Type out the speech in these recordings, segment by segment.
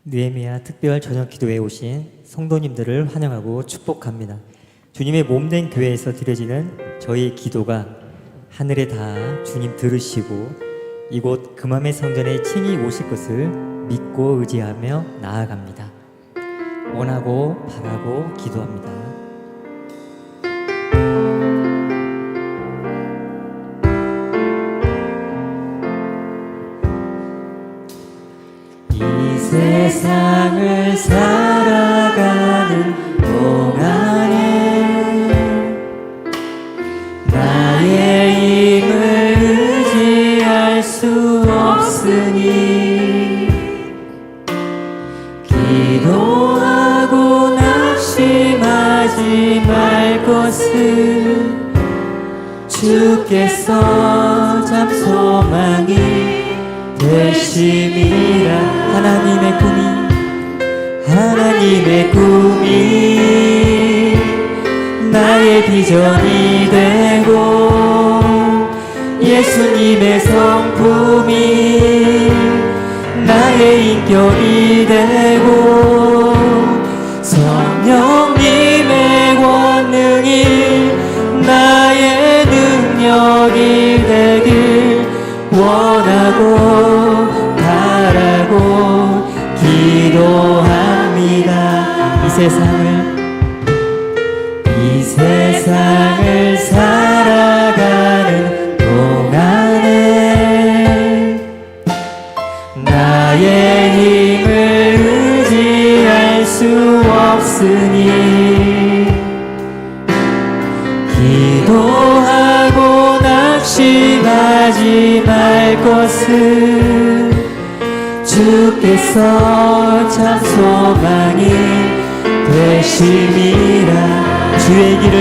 느헤미야 특별 저녁 기도에 오신 성도님들을 환영하고 축복합니다. 주님의 몸된 교회에서 드려지는 저희 기도가 하늘에 닿아 주님 들으시고 이곳 금암의 성전에 친히 오실 것을 믿고 의지하며 나아갑니다. 원하고 바라고 기도합니다. 이 세상을 살아가는 동안에 나의 힘을 의지할 수 없으니 기도하고 낙심하지 말 것을 주께서 참 소망이 되심이라. 하나님의 꿈이 나의 비전이 되고 예수님의 성품이 나의 인격이 되고 성령님의 권능이 나의 능력이 되길 원하고 바라고 기도합니다. 이 세상을 살아가는 동안에 나의 힘을 의지할 수 없으니 기도하고 낙심하지 말 것을 주께서 참 소망이 되심이라. 주의 길을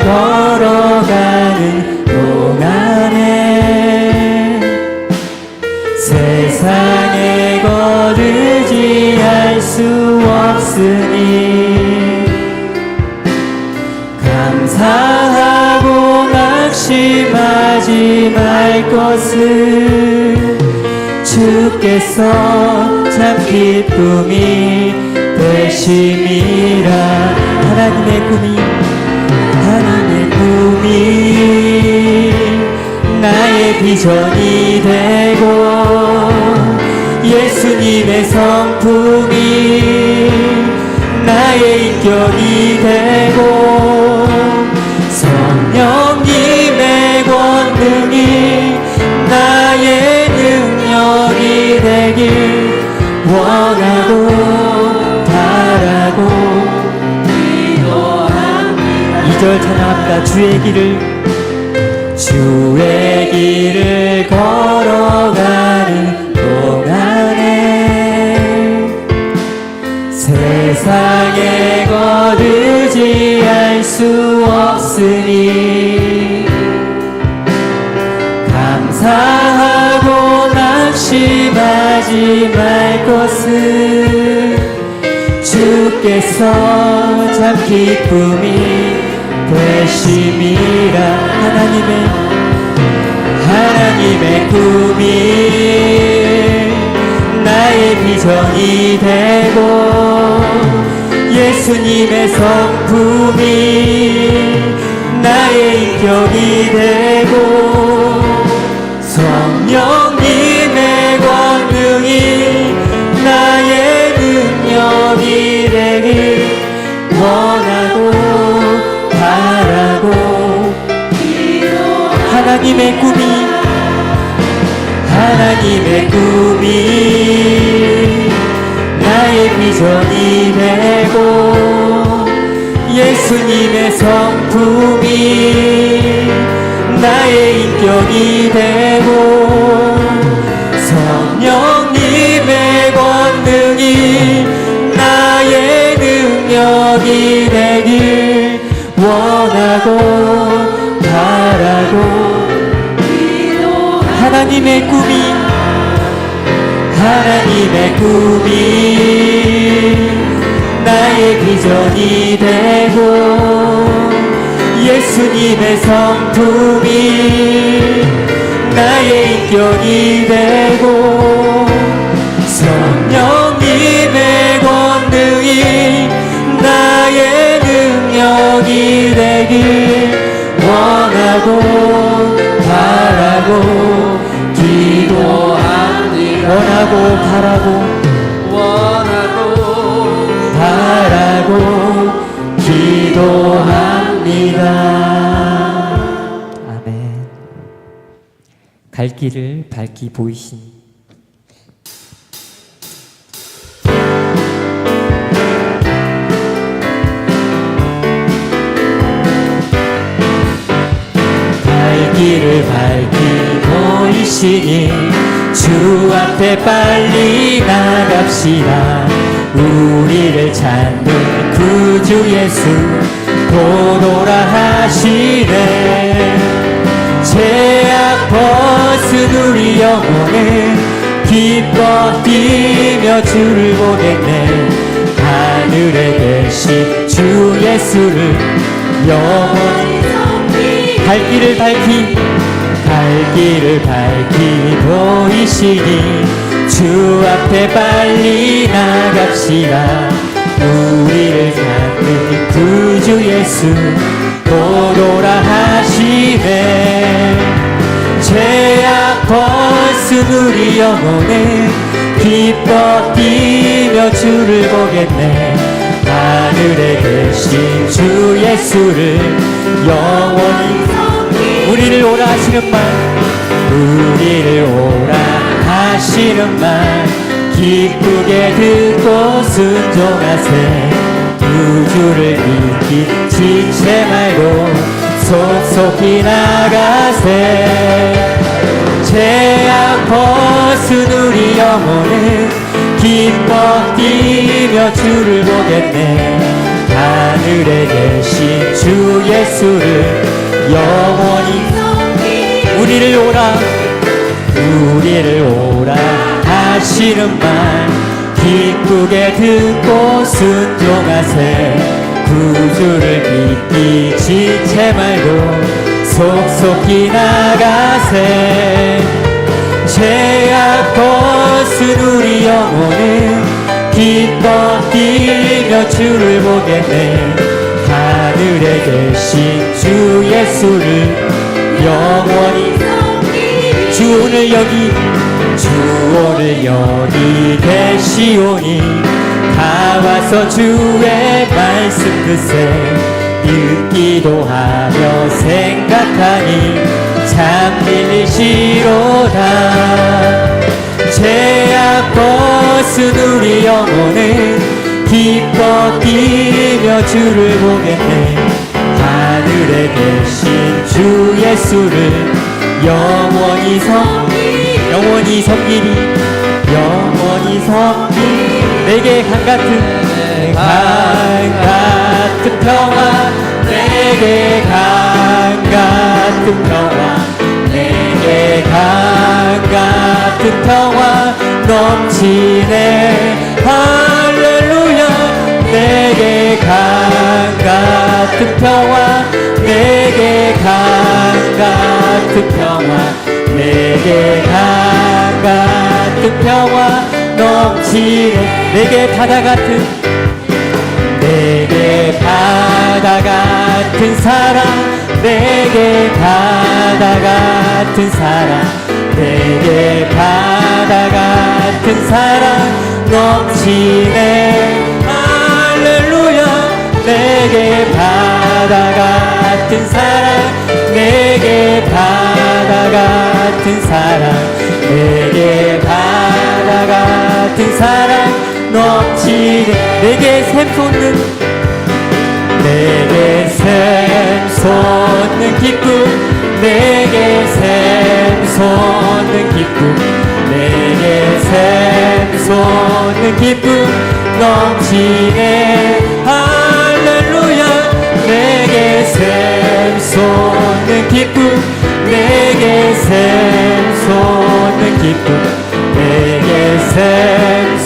걸어가는 동안에 세상의 것 의지할 수 없으니 감사하고 낙심하지 말 것을 주께서 참 기쁨이 되심이라. 하나님의 꿈이 나의 비전이 되고 예수님의 성품이 나의 인격이 되고 성령님의 권능이 나의 능력이 되길 원하고 바라고 기도합니다. 2절 찬양합니다. 주의 길을 걸어가는 동안에 세상의 것 의지할 수 없으니 감사하고 낙심하지 말 것을 주께서 참 기쁨이 되심이라. 하나님의 꿈이 나의 비전이 되고 예수님의 성품이 나의 인격이 되고 성령님의 권능이 나의 능력이 되길 원하고 바라고 하나님의 꿈이 나의 비전이 되고 예수님의 성품이 나의 인격이 되고 성령님의 권능이 나의 능력이 되길 원하고 바라고 하나님의 꿈이 나의 비전이 되고 예수님의 성품이 나의 인격이 되고 성령님의 권능이 나의 능력이 되길 원하고 바라고 기도합니다. 원하고 바라고 기도합니다. 아멘. 갈 길을 밝히 보이신 갈 길을 밝히 보이시니 주 앞에 빨리 나갑시다. 우리를 찾는 구주 예수 곧 오라 하시네. 죄악 벗은 우리 영혼은 기뻐 뛰며 주를 보겠네. 하늘에 계신 주 예수를 영원히 갈 길을 밝히 보이시니 주 앞에 빨리 나갑시다. 우리를 찾는 구주 예수 곧 오라 하시네. 죄악 벗은 우리 영혼은 기뻐 뛰며 주를 보겠네. 하늘에 계신 주 예수를 영원히 우리를 오라 하시는 말 우리를 오라 하시는 말 기쁘게 듣고 순종하세. 구주를 믿기 지체 말고 속속히 나가세. 죄악 벗은 우리 영혼은 기뻐 뛰며 주를 보겠네. 하늘에 계신 주 예수를 영원히 우리를 오라 하시는 말 기쁘게 듣고 순종하세. 구주를 믿기 지체 말고 속속히 나가세. 죄악 벗은 우리 영혼은 기뻐 뛰며 주를 보겠네. 하늘에 계신 주 예수를 영원히 주 오늘 여기 계시오니 다 와서 주의 말씀 듣세. 듣기도 하며 생각하니 참 밀리시로다. 죄악 벗은 우리 영혼은 기뻐 뛰며 주를 보겠네. 하늘에 계신 주 예수를 영원히 섬기리 내게 강 같은 평화 내게 강 같은 평화 내게 강 같은 평화 넘치네. 할렐루야. 내게 강 같은 평화 내게 강 같은 평화 내게 강 같은 평화 넘치네. 내게 바다 같은 사랑 내게 바다 같은 사랑 내게 바다 같은 사랑 넘치네. 할렐루야. 내게 바다 같은 사랑 내게 바다 같은 사랑 내게 바다 같은 사랑 넘치네. 내게 샘솟는 기쁨 내게 샘솟는 기쁨 내게 샘솟는 기쁨 넘치네. 할렐루야. 내게 샘솟는 기쁨 내게 샘솟는 기쁨 내게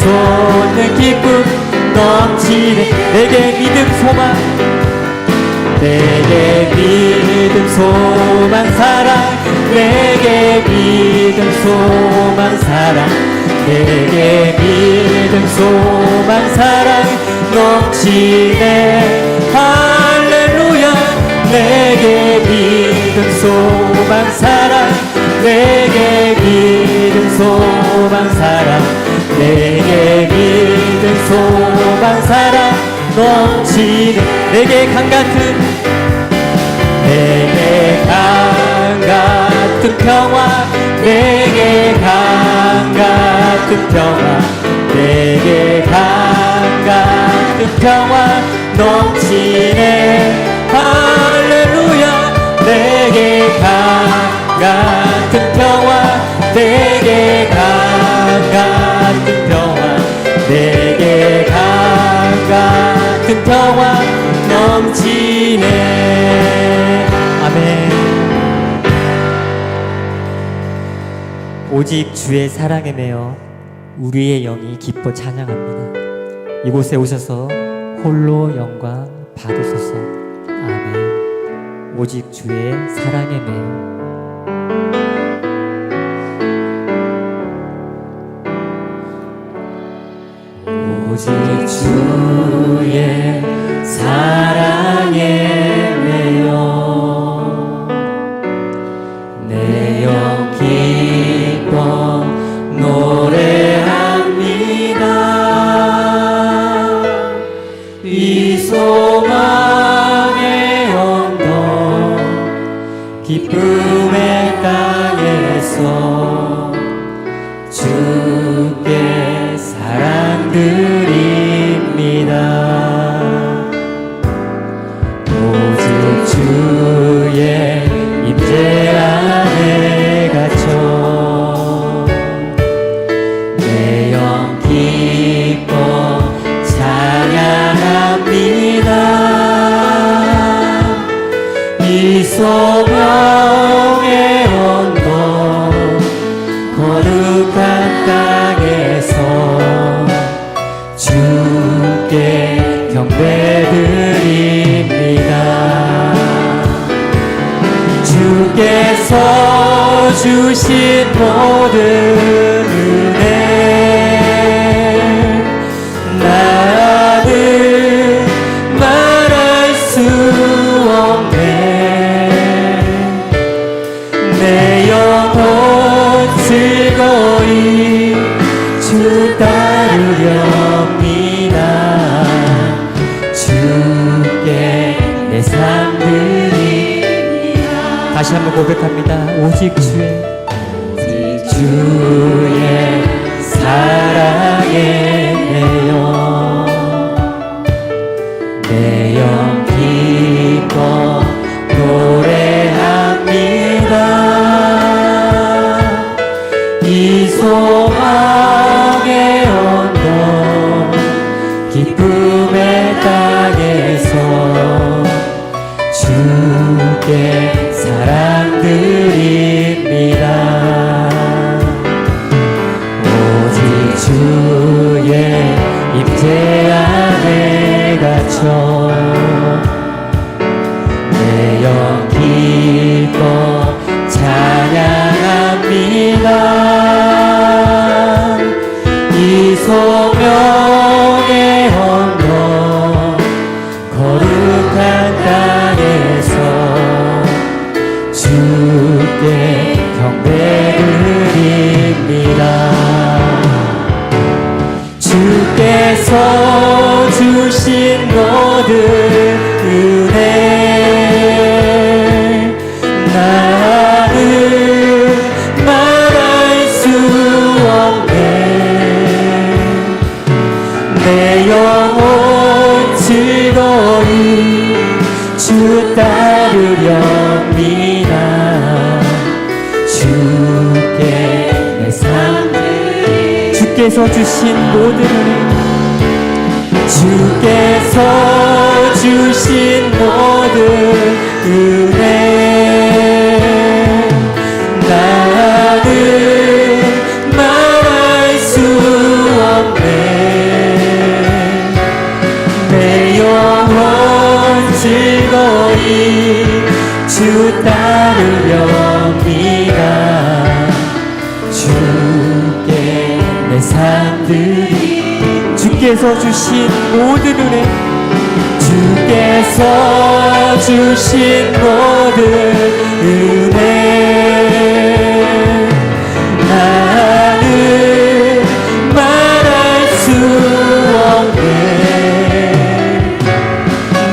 샘솟는 기쁨 넘치네. 내게 믿음 소망 내게 믿음 소망 사랑 내게 믿음 소망 사랑 내게 믿음 소망 사랑 넘치네 할렐루야 내게 믿음 소망 사랑 내게 믿음 소망 사랑 내게 믿음 소망 사랑 넘치네 내게 강같은 내게 강같은 평화 내게 강같은 평화 내게 강같은 평화 넘치네 할렐루야 내게 강같은 평화 내게 강같은 평화 내게 강같은 평화 넘치네 아멘. 오직 주의 사랑에 매여 우리의 영이 기뻐 찬양합니다. 이곳에 오셔서 홀로 영광 받으소서. 아멘. 오직 주의 사랑에 매여 오직 주의 사랑에 매여 내 영 기뻐 노래합니다. 이 소망의 언덕 기쁨의 땅에서 주께 사랑드립니다. 오직 주의 임재 안에 갇혀 내 영 기뻐 찬양합니다. 이 소명의 언덕 거룩한 땅에서 주께 경배드립니다. 주께서 주신 모든 은혜 나는 말할 수 없네. 내 영혼 즐거이 주 따르렵니다. 주께 내 삶 드립니다. 다시 한번 고백합니다. 오직 주의 사랑에 매여 내 영 기뻐 노래합니다. 이 소망의 언덕 기쁨의 땅에서 주께 사랑드립니다. 오직 주의 임재 안에 갇혀 내 영 기뻐 찬양합니다. 이 소명의 언덕 거룩한 땅에서 주께 경배드립니다. 주께서 주신 모든 은혜 나는 말할 수 없네. 내 영혼 즐거이 주 따르렵니다. 주께 내 삶 주께서 주신 모든 은혜 주께서 주신 모든 은혜 나는 말할 수 없네. 내 영혼 즐거이 주 따르렵니다. 주께 내 삶들이 주께서 주신 모든 은혜 주께서 주신 모든 은혜 나는 말할 수 없네.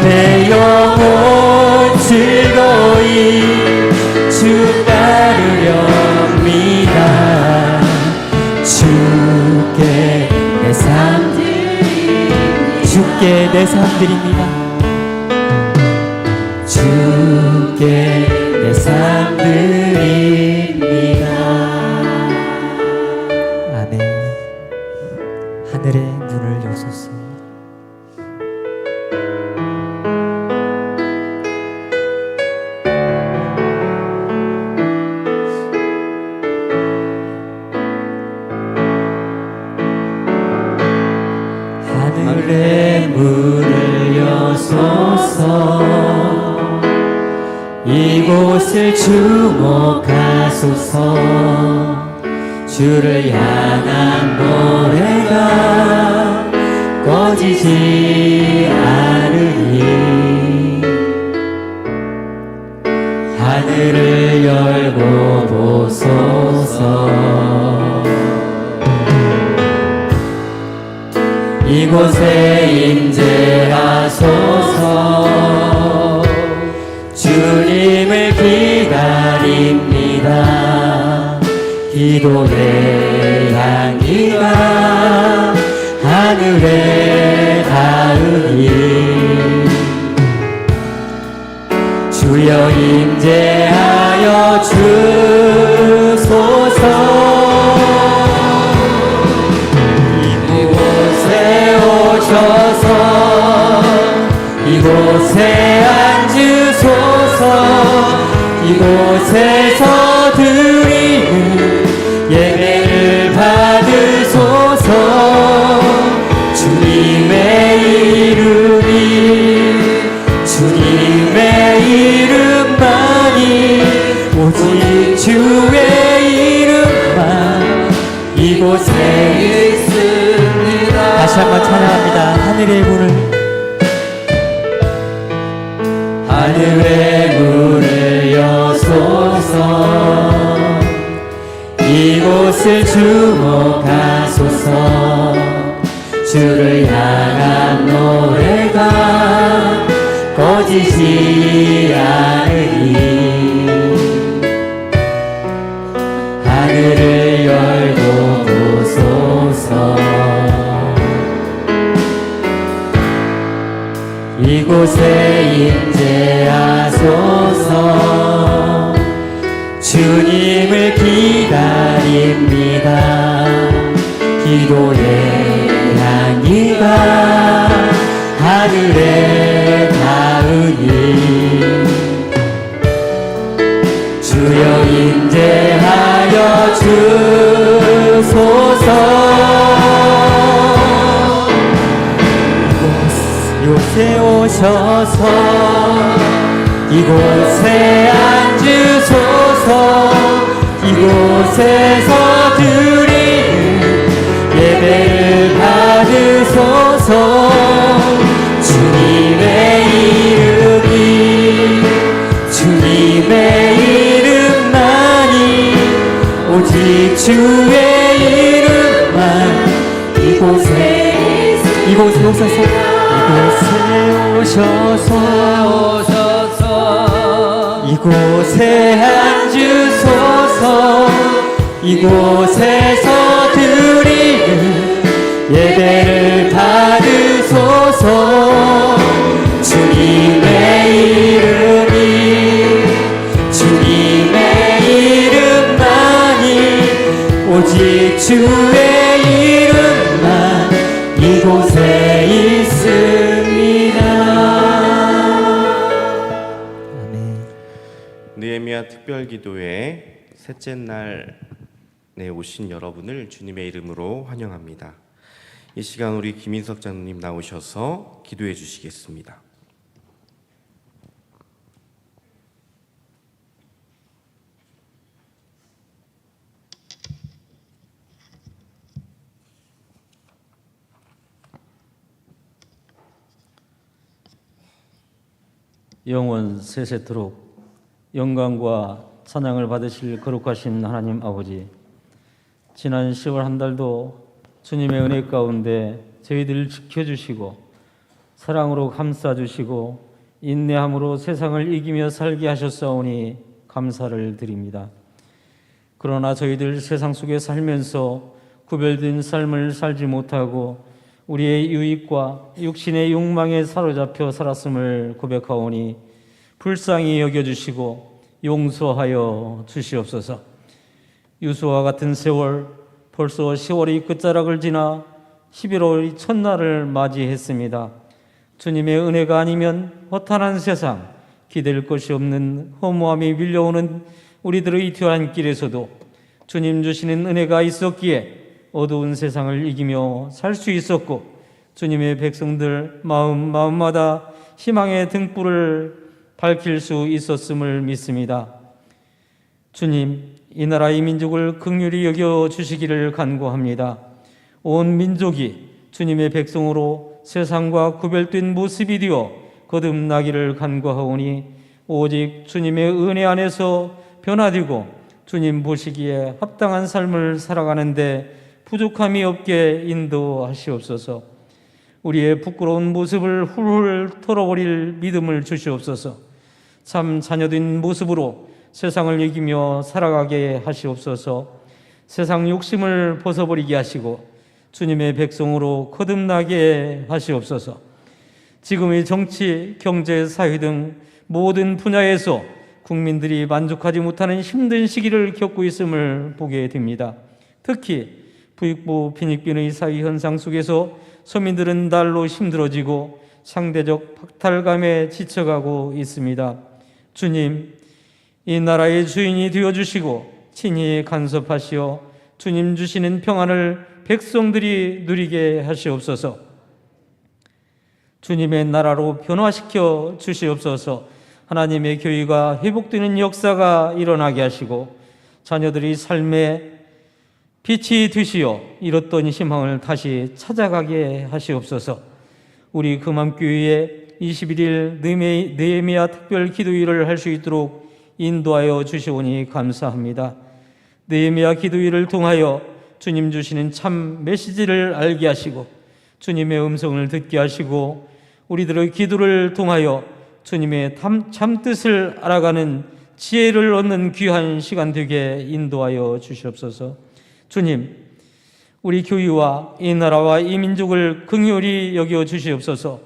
내 영혼 즐거이 주 따르렵니다. 주께 내 삶드립니다. 주께 내 삶드립니다. 주께 내 삶드립니다. 아멘. 하늘의 문을 여소서. 하늘의 문을 여소서. 이곳을 주목하소서. 주를 향한 노래가 꺼지지 않으니 하늘을 열고 보소서. 이곳에 임재하소서. 주님을 기다립니다. 기도의 향기가 하늘에 닿으니 주여 임재하여 주소서. 이곳에 오셔서 이곳에 앉으소서. 이곳에서 드리는 예배를 받으소서. 주님의 이름이 주님의 이름만이 오직 주의 이름만 이곳에 있습니다. 다시 한번 찬양합니다. 하늘의 문을 하늘의 문을 여소서. 이곳을 주목하소서. 주를 향한 노래가 꺼지지 않으니 하늘을 열고 보소서. 이곳에 임재하소서. 주님을 기다립니다. 기도의 향기가 하늘에 닿으니 주여 임재하여 주소서. 이곳에 오셔서 이곳에 앉으소서. 이곳에서 드리는 예배를 받으소서. 주님의 이름이 주님의 이름만이 오직 주의 이름만 이곳에 오셔서 이곳에 앉으소서. 이곳에서 드리는 예배를 받으소서. 주님의 이름이 주님의 이름만이 오직 주의 이름만 이곳에 있습니다. 아멘. 느헤미야 특별기도회 셋째 날에 오신 여러분을 주님의 이름으로 환영합니다. 이 시간 우리 김인석 장로님 나오셔서 기도해 주시겠습니다. 영원 세세토록 영광과 찬양을 받으실 거룩하신 하나님 아버지, 지난 10월 한 달도 주님의 은혜 가운데 저희들을 지켜주시고 사랑으로 감싸주시고 인내함으로 세상을 이기며 살게 하셨사오니 감사를 드립니다. 그러나 저희들 세상 속에 살면서 구별된 삶을 살지 못하고 우리의 유익과 육신의 욕망에 사로잡혀 살았음을 고백하오니 불쌍히 여겨주시고 용서하여 주시옵소서. 유수와 같은 세월, 벌써 10월이 끝자락을 지나 11월의 첫날을 맞이했습니다. 주님의 은혜가 아니면 허탄한 세상, 기댈 것이 없는 허무함이 밀려오는 우리들의 뒤안길에서도 주님 주시는 은혜가 있었기에 어두운 세상을 이기며 살 수 있었고, 주님의 백성들 마음마다 희망의 등불을 밝힐 수 있었음을 믿습니다. 주님, 이 나라의 민족을 긍휼히 여겨 주시기를 간구합니다. 온 민족이 주님의 백성으로 세상과 구별된 모습이 되어 거듭나기를 간구하오니 오직 주님의 은혜 안에서 변화되고 주님 보시기에 합당한 삶을 살아가는데 부족함이 없게 인도하시옵소서. 우리의 부끄러운 모습을 훌훌 털어버릴 믿음을 주시옵소서. 참 자녀된 모습으로 세상을 이기며 살아가게 하시옵소서. 세상 욕심을 벗어버리게 하시고 주님의 백성으로 거듭나게 하시옵소서. 지금의 정치, 경제, 사회 등 모든 분야에서 국민들이 만족하지 못하는 힘든 시기를 겪고 있음을 보게 됩니다. 특히 부익부 빈익빈의 사회 현상 속에서 서민들은 날로 힘들어지고 상대적 박탈감에 지쳐가고 있습니다. 주님, 이 나라의 주인이 되어주시고 친히 간섭하시어 주님 주시는 평안을 백성들이 누리게 하시옵소서. 주님의 나라로 변화시켜 주시옵소서. 하나님의 교회가 회복되는 역사가 일어나게 하시고 자녀들이 삶에 빛이 되시어 잃었던 희망을 다시 찾아가게 하시옵소서. 우리 금암교회에 21일 느헤미야 특별 기도일을 할 수 있도록 인도하여 주시오니 감사합니다. 느헤미야 기도일을 통하여 주님 주시는 참 메시지를 알게 하시고 주님의 음성을 듣게 하시고 우리들의 기도를 통하여 주님의 참 뜻을 알아가는 지혜를 얻는 귀한 시간 되게 인도하여 주시옵소서. 주님, 우리 교회와 이 나라와 이 민족을 긍휼히 여겨 주시옵소서.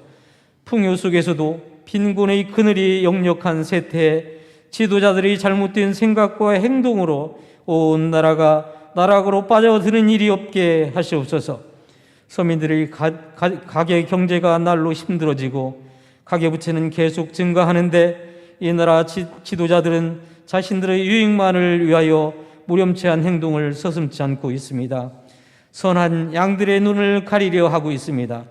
풍요 속에서도 빈곤의 그늘이 역력한 세태에 지도자들이 잘못된 생각과 행동으로 온 나라가 나락으로 빠져드는 일이 없게 하시옵소서. 서민들의 가계 경제가 날로 힘들어지고 가계부채는 계속 증가하는데 이 나라 지도자들은 자신들의 유익만을 위하여 무렴치한 행동을 서슴지 않고 있습니다. 선한 양들의 눈을 가리려 하고 있습니다.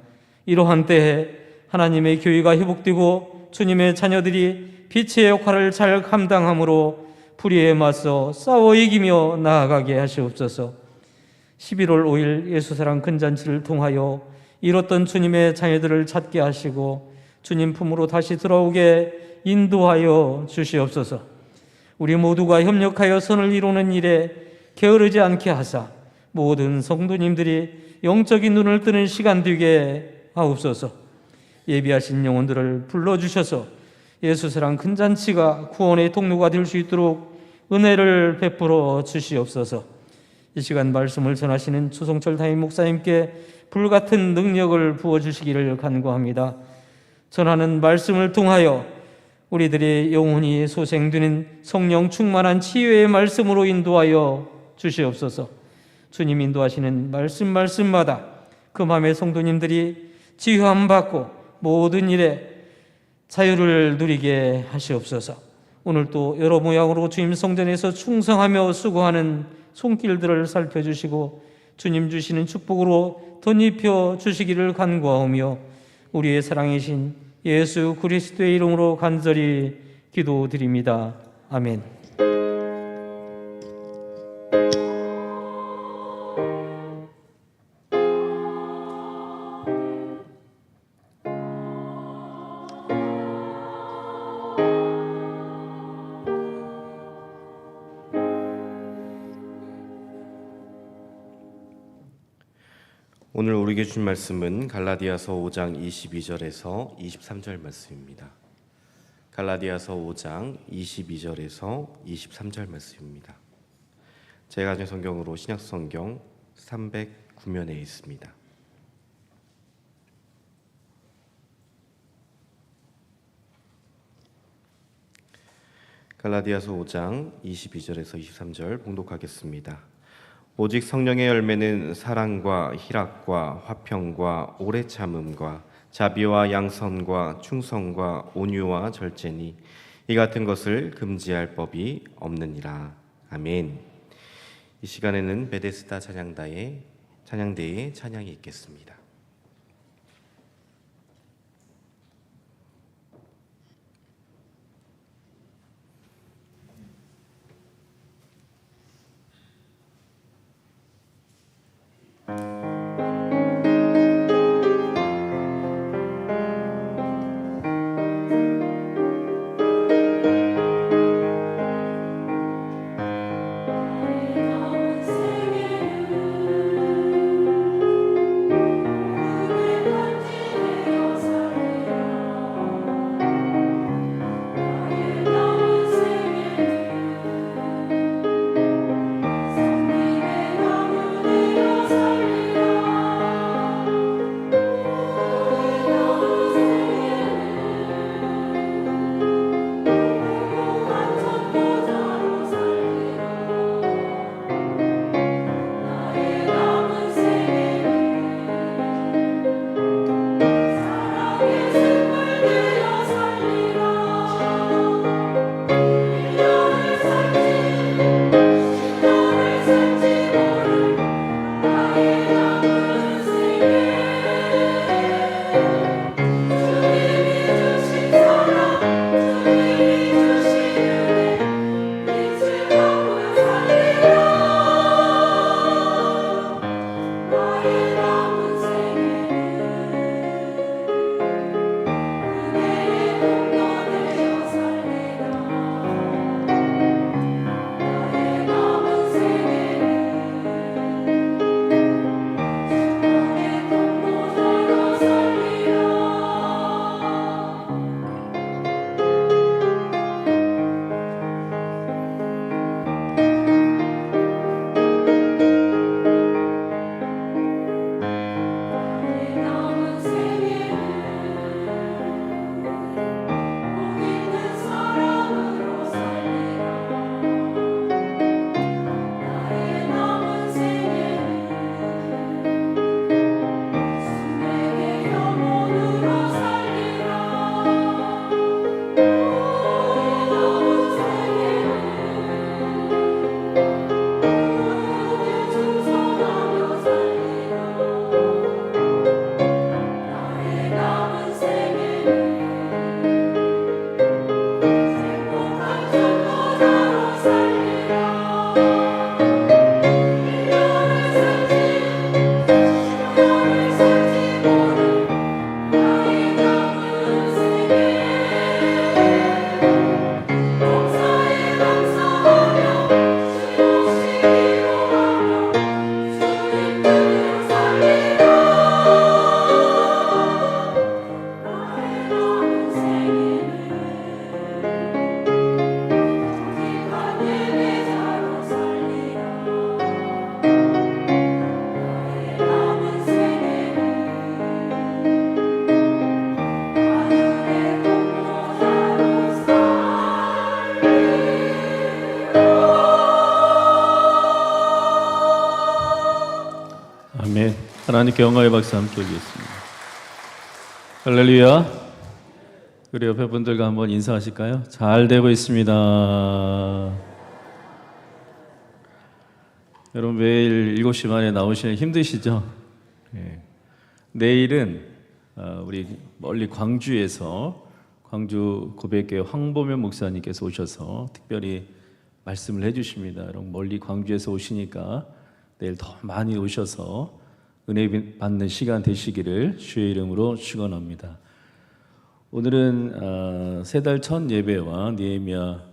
이러한 때에 하나님의 교회가 회복되고 주님의 자녀들이 빛의 역할을 잘 감당함으로 불의에 맞서 싸워 이기며 나아가게 하시옵소서. 11월 5일 예수사랑 큰잔치를 통하여 잃었던 주님의 자녀들을 찾게 하시고 주님 품으로 다시 돌아오게 인도하여 주시옵소서. 우리 모두가 협력하여 선을 이루는 일에 게으르지 않게 하사 모든 성도님들이 영적인 눈을 뜨는 시간 되게 하옵소서. 예비하신 영혼들을 불러주셔서 예수사랑 큰잔치가 구원의 통로가 될 수 있도록 은혜를 베풀어 주시옵소서. 이 시간 말씀을 전하시는 추성철 담임 목사님께 불같은 능력을 부어주시기를 간구합니다. 전하는 말씀을 통하여 우리들의 영혼이 소생되는 성령 충만한 치유의 말씀으로 인도하여 주시옵소서. 주님 인도하시는 말씀마다 금암의 성도님들이 치유함 받고 모든 일에 자유를 누리게 하시옵소서. 오늘 또 여러 모양으로 주님 성전에서 충성하며 수고하는 손길들을 살펴주시고 주님 주시는 축복으로 덧입혀 주시기를 간구하오며 우리의 사랑이신 예수 그리스도의 이름으로 간절히 기도드립니다. 아멘. 오늘 우리에게 준 말씀은 갈라디아서 5장 22절에서 23절 말씀입니다. 갈라디아서 5장 22절에서 23절 말씀입니다. 제가 가진 성경으로 신약성경 309면에 있습니다. 갈라디아서 5장 22절에서 23절 봉독하겠습니다. 오직 성령의 열매는 사랑과 희락과 화평과 오래 참음과 자비와 양선과 충성과 온유와 절제니 이 같은 것을 금지할 법이 없느니라. 아멘. 이 시간에는 베데스다 찬양대의 찬양이 있겠습니다. 아멘. 하나님께 영광의 박수 함께 올리겠습니다. 할렐루야. 우리 옆에 분들과 한번 인사하실까요? 잘 되고 있습니다. 여러분 매일 7시 반에 나오시는 힘드시죠? 네. 내일은 우리 멀리 광주에서 광주 고백교회 황보면 목사님께서 오셔서 특별히 말씀을 해주십니다. 여러분 멀리 광주에서 오시니까 내일 더 많이 오셔서 은혜 받는 시간 되시기를 주의 이름으로 축원합니다. 오늘은 세 달 첫 예배와 느헤미야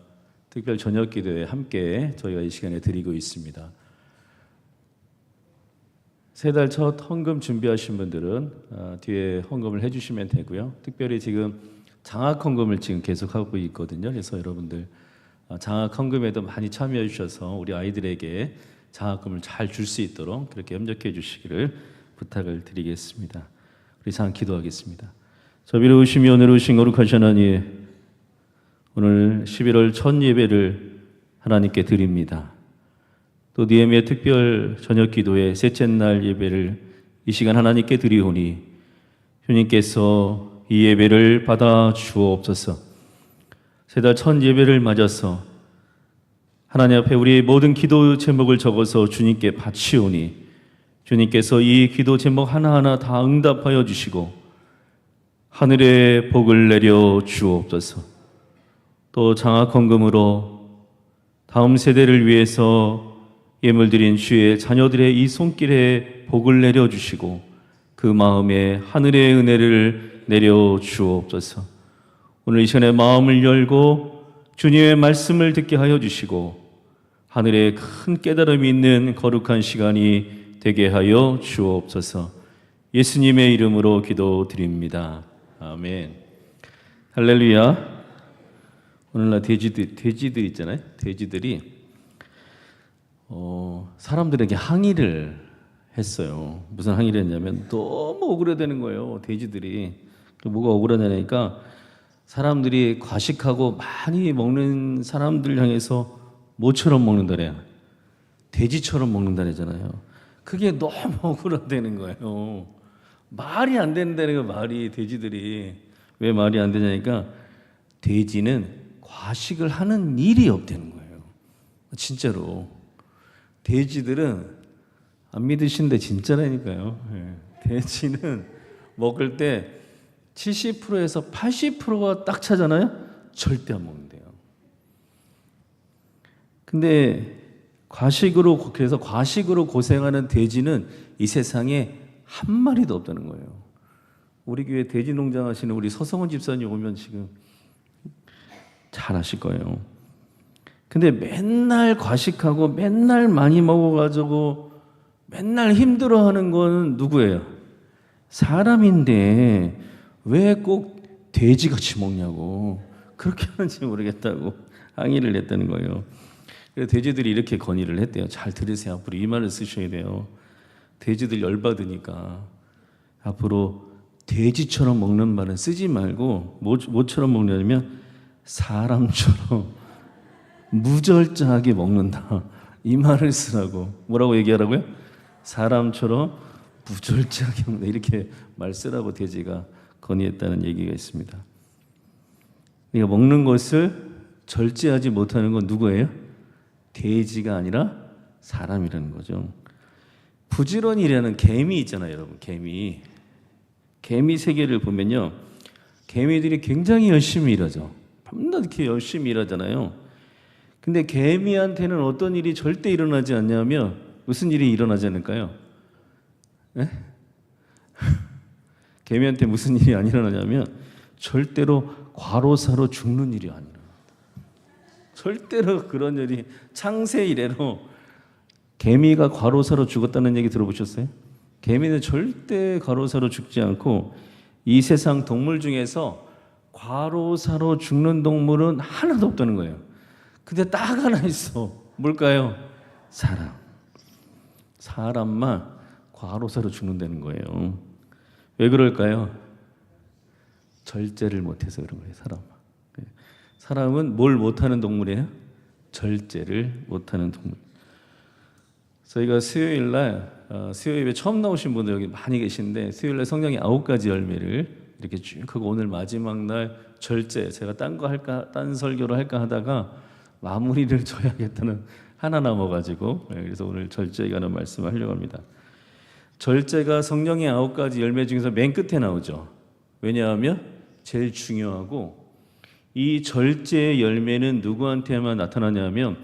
특별 저녁 기도에 함께 저희가 이 시간에 드리고 있습니다. 세 달 첫 헌금 준비하신 분들은 뒤에 헌금을 해주시면 되고요. 특별히 지금 장학 헌금을 지금 계속 하고 있거든요. 그래서 여러분들 장학 헌금에도 많이 참여해 주셔서 우리 아이들에게 장학금을 잘 줄 수 있도록 그렇게 협력해 주시기를 부탁을 드리겠습니다. 우리 장 기도하겠습니다. 자비로우시며 은혜로우신 거룩하신 하나님, 오늘 11월 첫 예배를 하나님께 드립니다. 또 니에미아 특별 저녁 기도의 셋째 날 예배를 이 시간 하나님께 드리오니 주님께서 이 예배를 받아 주옵소서. 세 달 첫 예배를 맞아서 하나님 앞에 우리의 모든 기도 제목을 적어서 주님께 바치오니 주님께서 이 기도 제목 하나하나 다 응답하여 주시고 하늘의 복을 내려 주옵소서. 또 장학 헌금으로 다음 세대를 위해서 예물 드린 주의 자녀들의 이 손길에 복을 내려 주시고 그 마음에 하늘의 은혜를 내려 주옵소서. 오늘 이 시간에 마음을 열고 주님의 말씀을 듣게 하여 주시고 하늘에 큰 깨달음이 있는 거룩한 시간이 되게 하여 주옵소서. 예수님의 이름으로 기도드립니다. 아멘. 할렐루야. 오늘날 돼지들 있잖아요. 돼지들이 사람들에게 항의를 했어요. 무슨 항의를 했냐면 너무 억울해되는 거예요. 돼지들이. 뭐가 억울하냐니까 사람들이 과식하고 많이 먹는 사람들 향해서 모처럼 먹는다래요. 돼지처럼 먹는다래잖아요. 그게 너무 억울하다는 거예요. 말이 안 된다는 거예요. 말이. 돼지들이 왜 말이 안 되냐니까 돼지는 과식을 하는 일이 없다는 거예요. 진짜로. 돼지들은 안 믿으시는데 진짜라니까요. 돼지는 먹을 때 70%에서 80%가 딱 차잖아요. 절대 안 먹는데요. 근데 그래서 과식으로 고생하는 돼지는 이 세상에 한 마리도 없다는 거예요. 우리 교회 돼지 농장 하시는 우리 서성원 집사님 오면 지금 잘 아실 거예요. 근데 맨날 과식하고 맨날 많이 먹어가지고 맨날 힘들어하는 건 누구예요? 사람인데 왜 꼭 돼지같이 먹냐고 그렇게 하는지 모르겠다고 항의를 했다는 거예요. 그래서 돼지들이 이렇게 건의를 했대요. 잘 들으세요. 앞으로 이 말을 쓰셔야 돼요. 돼지들 열받으니까 앞으로 돼지처럼 먹는 말은 쓰지 말고 뭐처럼 먹냐면 사람처럼 무절제하게 먹는다. 이 말을 쓰라고. 뭐라고 얘기하라고요? 사람처럼 무절제하게 먹는다. 이렇게 말 쓰라고 돼지가 건의했다는 얘기가 있습니다. 그러니까 먹는 것을 절제하지 못하는 건 누구예요? 돼지가 아니라 사람이라는 거죠. 부지런이라는 개미 있잖아요, 여러분. 개미 세계를 보면요, 개미들이 굉장히 열심히 일하죠. 밤낮 이렇게 열심히 일하잖아요. 근데 개미한테는 어떤 일이 절대 일어나지 않냐면 무슨 일이 일어나지 않을까요? 네? 개미한테 무슨 일이 안 일어나냐면 절대로 과로사로 죽는 일이 안 일어납니다. 절대로 그런 일이 창세 이래로 개미가 과로사로 죽었다는 얘기 들어보셨어요? 개미는 절대 과로사로 죽지 않고 이 세상 동물 중에서 과로사로 죽는 동물은 하나도 없다는 거예요. 근데 딱 하나 있어. 뭘까요? 사람. 사람만 과로사로 죽는다는 거예요. 왜 그럴까요? 절제를 못해서 그런 거예요. 사람은 뭘 못하는 동물이에요? 절제를 못하는 동물. 저희가 수요일날 수요 예배 처음 나오신 분들 여기 많이 계신데 수요일날 성령의 9가지 열매를 이렇게 쭉 하고 오늘 마지막 날 절제, 제가 딴 설교를 할까 하다가 마무리를 줘야겠다는 하나 남아가지고 그래서 오늘 절제에 관한 말씀을 하려고 합니다. 절제가 성령의 9가지 열매 중에서 맨 끝에 나오죠. 왜냐하면 제일 중요하고 이 절제의 열매는 누구한테만 나타나냐면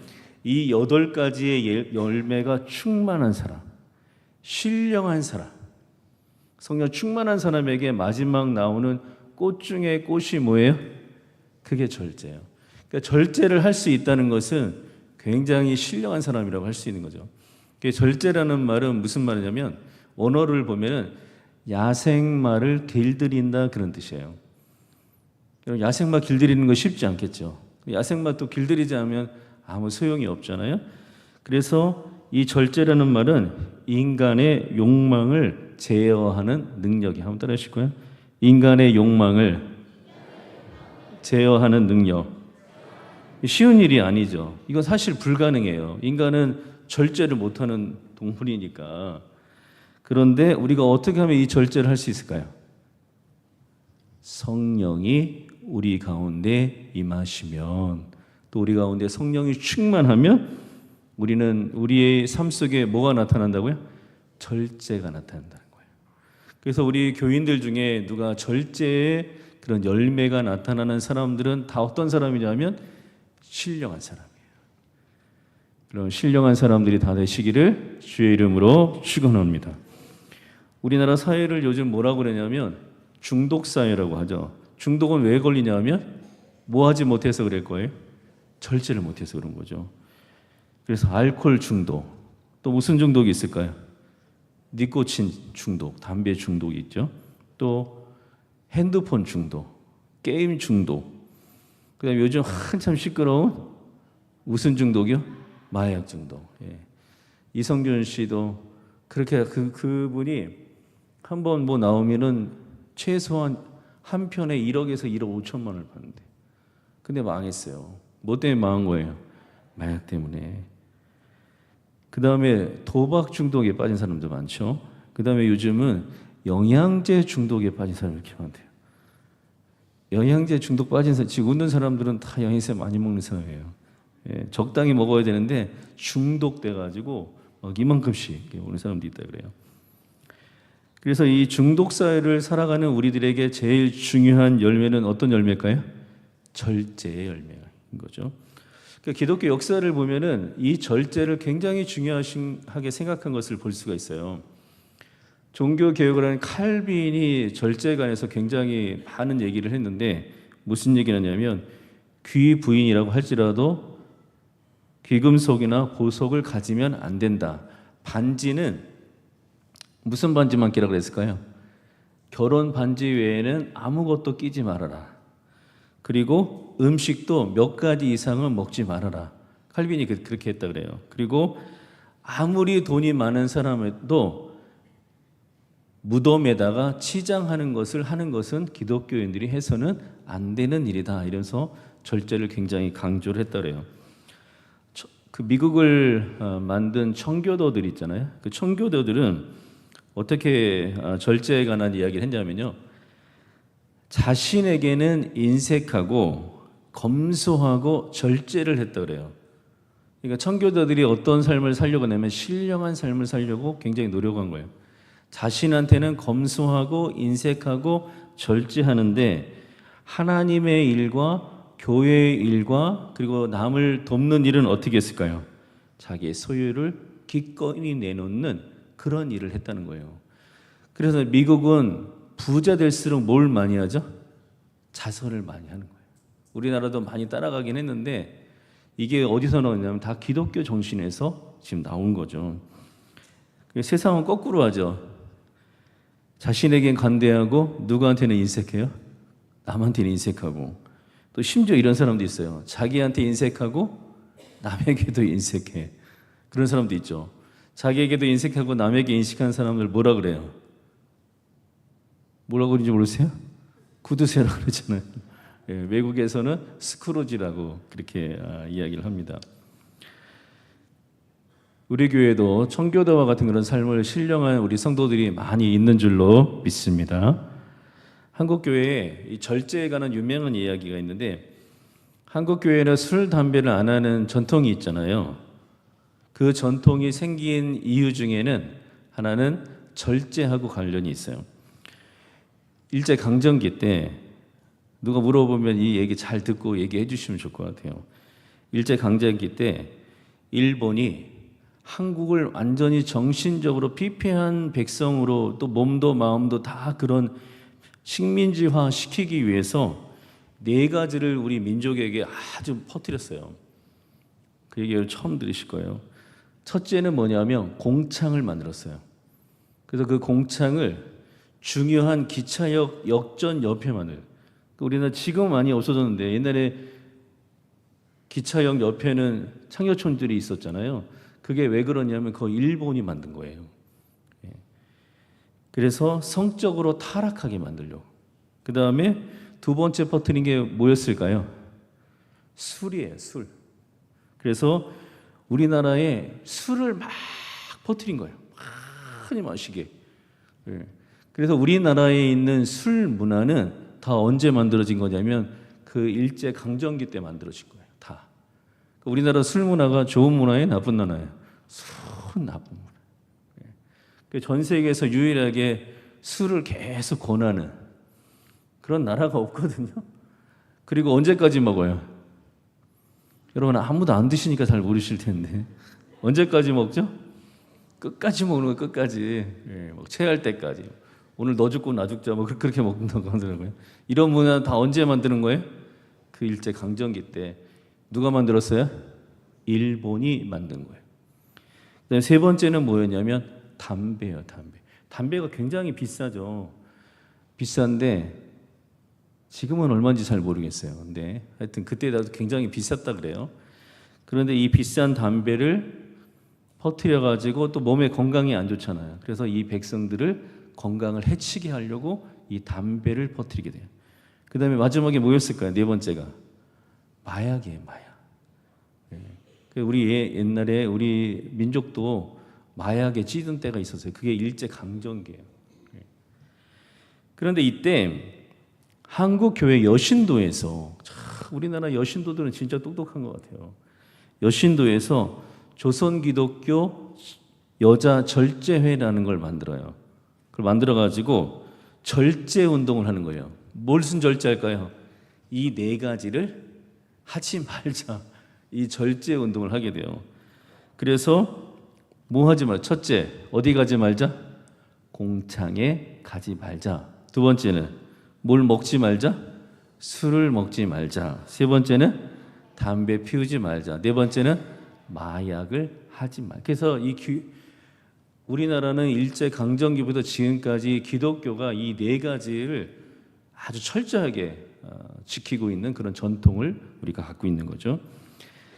이 8가지의 열매가 충만한 사람, 신령한 사람, 성령 충만한 사람에게 마지막 나오는 꽃 중에 꽃이 뭐예요? 그게 절제예요. 그러니까 절제를 할 수 있다는 것은 굉장히 신령한 사람이라고 할 수 있는 거죠. 절제라는 말은 무슨 말이냐면 언어를 보면은 야생마를 길들인다 그런 뜻이에요. 여러분, 야생마 길들이는 거 쉽지 않겠죠. 야생마 또 길들이지 않으면 아무 소용이 없잖아요. 그래서 이 절제라는 말은 인간의 욕망을 제어하는 능력이, 한번 따라하실까요? 인간의 욕망을 제어하는 능력. 쉬운 일이 아니죠. 이건 사실 불가능해요. 인간은 절제를 못하는 동물이니까. 그런데 우리가 어떻게 하면 이 절제를 할 수 있을까요? 성령이 우리 가운데 임하시면, 또 우리 가운데 성령이 충만하면 우리는 우리의 삶 속에 뭐가 나타난다고요? 절제가 나타난다는 거예요. 그래서 우리 교인들 중에 누가 절제의 그런 열매가 나타나는 사람들은 다 어떤 사람이냐면 신령한 사람이에요. 그런 신령한 사람들이 다 되시기를 주의 이름으로 축원합니다. 우리나라 사회를 요즘 뭐라고 그러냐면 중독 사회라고 하죠. 중독은 왜 걸리냐면 뭐 하지 못해서 그럴 거예요? 절제를 못해서 그런 거죠. 그래서 알코올 중독, 또 무슨 중독이 있을까요? 니코틴 중독, 담배 중독이 있죠. 또 핸드폰 중독, 게임 중독, 그다음에 요즘 한참 시끄러운 무슨 중독이요? 마약 중독. 예. 이성균 씨도 그렇게 그분이 한번 뭐 나오면은 최소한 한 편에 1억에서 1억 5천만 원을 받는데, 근데 망했어요. 뭐 때문에 망한 거예요? 마약 때문에. 그 다음에 도박 중독에 빠진 사람도 많죠. 그 다음에 요즘은 영양제 중독에 빠진 사람이 이렇게 많대요. 영양제 중독 빠진 사람, 지금 웃는 사람들은 다 영양제 많이 먹는 사람이에요. 예, 적당히 먹어야 되는데 중독돼가지고 막 이만큼씩 오는 사람도 있다 그래요. 그래서 이 중독 사회를 살아가는 우리들에게 제일 중요한 열매는 어떤 열매일까요? 절제의 열매인 거죠. 그러니까 기독교 역사를 보면은 이 절제를 굉장히 중요하게 생각한 것을 볼 수가 있어요. 종교 개혁을 하는 칼빈이 절제에 관해서 굉장히 많은 얘기를 했는데, 무슨 얘기를 하냐면 귀 부인이라고 할지라도 귀금속이나 보석을 가지면 안 된다. 반지는 무슨 반지만 끼라고 그랬을까요? 결혼 반지 외에는 아무것도 끼지 말아라. 그리고 음식도 몇 가지 이상은 먹지 말아라. 칼빈이 그렇게 했다 그래요. 그리고 아무리 돈이 많은 사람에도 무덤에다가 치장하는 것을 하는 것은 기독교인들이 해서는 안 되는 일이다. 이러면서 절제를 굉장히 강조를 했다 그래요. 그 미국을 만든 청교도들 있잖아요. 그 청교도들은 어떻게 절제에 관한 이야기를 했냐면요. 자신에게는 인색하고 검소하고 절제를 했다 그래요. 그러니까 청교도들이 어떤 삶을 살려고 하냐면 신령한 삶을 살려고 굉장히 노력한 거예요. 자신한테는 검소하고 인색하고 절제하는데 하나님의 일과 교회의 일과 그리고 남을 돕는 일은 어떻게 했을까요? 자기의 소유를 기꺼이 내놓는 그런 일을 했다는 거예요. 그래서 미국은 부자 될수록 뭘 많이 하죠? 자선을 많이 하는 거예요. 우리나라도 많이 따라가긴 했는데 이게 어디서 나오냐면 다 기독교 정신에서 지금 나온 거죠. 세상은 거꾸로 하죠. 자신에겐 관대하고 누구한테는 인색해요? 남한테는 인색하고, 또 심지어 이런 사람도 있어요. 자기한테 인색하고 남에게도 인색해. 그런 사람도 있죠. 자기에게도 인색하고 남에게 인식한 사람들 뭐라 그래요? 뭐라고 그러는지 모르세요? 구두쇠라고 그러잖아요. 예, 외국에서는 스크루지라고 그렇게 이야기를 합니다. 우리 교회도 청교도와 같은 그런 삶을 신령한 우리 성도들이 많이 있는 줄로 믿습니다. 한국 교회에 이 절제에 관한 유명한 이야기가 있는데, 한국 교회는 술, 담배를 안 하는 전통이 있잖아요. 그 전통이 생긴 이유 중에는 하나는 절제하고 관련이 있어요. 일제 강점기 때 누가 물어보면 이 얘기 잘 듣고 얘기해 주시면 좋을 것 같아요. 일제 강점기 때 일본이 한국을 완전히 정신적으로 피폐한 백성으로, 또 몸도 마음도 다 그런 식민지화 시키기 위해서 4가지를 우리 민족에게 아주 퍼뜨렸어요. 그 얘기를 처음 들으실 거예요. 첫째는 뭐냐면 공창을 만들었어요. 그래서 그 공창을 중요한 기차역 역전 옆에만을, 우리는 지금 많이 없어졌는데 옛날에 기차역 옆에는 창녀촌들이 있었잖아요. 그게 왜 그러냐면 그거 일본이 만든 거예요. 예. 그래서 성적으로 타락하게 만들려고. 그 다음에 두 번째 퍼뜨린 게 뭐였을까요? 술이에요, 술. 그래서 우리나라에 술을 막 퍼뜨린 거예요. 많이 마시게. 예. 그래서 우리나라에 있는 술 문화는 다 언제 만들어진 거냐면 그 일제 강점기 때 만들어진 거예요. 다. 우리나라 술 문화가 좋은 문화예요, 나쁜 문화예요? 술은 나쁜 문화. 예. 전 세계에서 유일하게 술을 계속 권하는 그런 나라가 없거든요. 그리고 언제까지 먹어요? 여러분 아무도 안 드시니까 잘 모르실 텐데 언제까지 먹죠? 끝까지 먹는 거예요. 끝까지. 예, 막 체할 때까지. 오늘 너 죽고 나 죽자 뭐 그렇게 먹는다고 하더라고요. 이런 문화 다 언제 만드는 거예요? 그 일제 강점기 때. 누가 만들었어요? 일본이 만든 거예요. 그다음에 세 번째는 뭐였냐면 담배예요. 담배. 담배가 굉장히 비싸죠. 비싼데 지금은 얼마인지 잘 모르겠어요. 근데 하여튼 그때도 굉장히 비쌌다 그래요. 그런데 이 비싼 담배를 퍼뜨려 가지고 또 몸에 건강이 안 좋잖아요. 그래서 이 백성들을 건강을 해치게 하려고 이 담배를 퍼뜨리게 돼요. 그다음에 마지막에 뭐였을까요? 네 번째가 마약이에요. 마약. 예. 우리 옛날에 우리 민족도 마약에 찌든 때가 있었어요. 그게 일제 강점기예요. 예. 그런데 이때 한국 교회 여신도에서, 우리나라 여신도들은 진짜 똑똑한 것 같아요. 여신도에서 조선 기독교 여자 절제회라는 걸 만들어요. 그걸 만들어 가지고 절제 운동을 하는 거예요. 무슨 절제할까요? 이 네 가지를 하지 말자. 이 절제 운동을 하게 돼요. 그래서 뭐 하지 말자. 첫째, 어디 가지 말자? 공창에 가지 말자. 두 번째는 뭘 먹지 말자? 술을 먹지 말자. 세 번째는 담배 피우지 말자. 네 번째는 마약을 하지 말. 그래서 우리나라는 일제 강점기부터 지금까지 기독교가 이 네 가지를 아주 철저하게 지키고 있는 그런 전통을 우리가 갖고 있는 거죠.